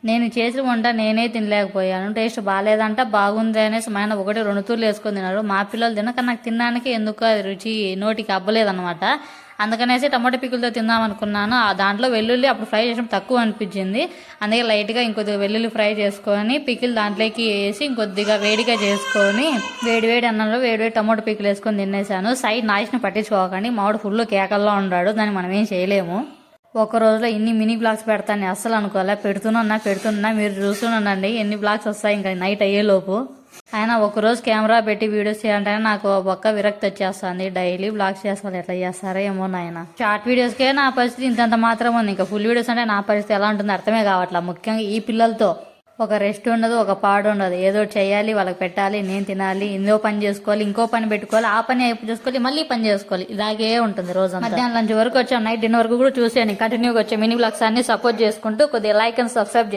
నేను చేసిన వంట నేనే తినలేకపోయాను. టేస్ట్ బాగాలేదంట, బాగుంది అనేసి మా ఆయన 1-2 తూర్లు వేసుకొని తిన్నారు. మా పిల్లలు తినక నాకు తినడానికి ఎందుకో అది రుచి నోటికి అవ్వలేదన్నమాట. అందుకనేసి టమాటో పిక్కులతో తిందాం అనుకున్నాను. దాంట్లో వెల్లుల్లి అప్పుడు ఫ్రై చేసిన తక్కువ అనిపించింది. అందుకే లైట్గా ఇంకొద్దిగా వెల్లుల్లి ఫ్రై చేసుకొని పికిల్ దాంట్లోకి వేసి ఇంకొద్దిగా వేడిగా చేసుకొని వేడివేడి అన్నంలో వేడివేడి టమాటో పిక్కులు వేసుకొని తినేసాను. సైడ్ నాయిస్ని పట్టించుకోకండి, మామిడి ఫుల్ కేకల్లో ఉన్నాడు, దాన్ని మనం ఏం చేయలేము. ఒక రోజులో ఇన్ని మినీ బ్లాగ్స్ పెడతాను అస్సలు అనుకోలే. పెడుతున్నా మీరు చూస్తున్నానండి ఎన్ని బ్లాగ్స్ వస్తాయి ఇంకా నైట్ అయ్యేలోపు. ఆయన ఒకరోజు కెమెరా పెట్టి వీడియోస్ చేయాలంటే నాకు ఒక్క విరక్తి వచ్చేస్తుంది. డైలీ బ్లాగ్స్ చేస్తారు, ఎట్లా చేస్తారో ఏమో నాయన. షార్ట్ వీడియోస్కే నా పరిస్థితి ఇంతంత మాత్రం ఉంది, ఇంకా ఫుల్ వీడియోస్ అంటే నా పరిస్థితి ఎలా ఉంటుంది అర్థమే కావట్లా. ముఖ్యంగా ఈ పిల్లలతో ఒక రెస్ట్ ఉండదు, ఒక పాడు ఉండదు. ఏదో చేయాలి, వాళ్ళకి పెట్టాలి, నేను తినాలి, ఇందో పని చేసుకోవాలి, ఇంకో పని పెట్టుకోవాలి, ఆ పని అయిపు చేసుకోవాలి, మళ్ళీ పని చేసుకోవాలి. ఇలాగే ఉంటుంది రోజు. మధ్యాహ్నం లంచ్ వరకు వచ్చాం, నైట్ డిన్నర్ వరకు కూడా చూసాను. కంటిన్యూగా వచ్చే మినీ బ్లాగ్స్ అన్ని సపోర్ట్ చేసుకుంటూ కొద్దిగా లైక్ అండ్ సబ్స్క్రైబ్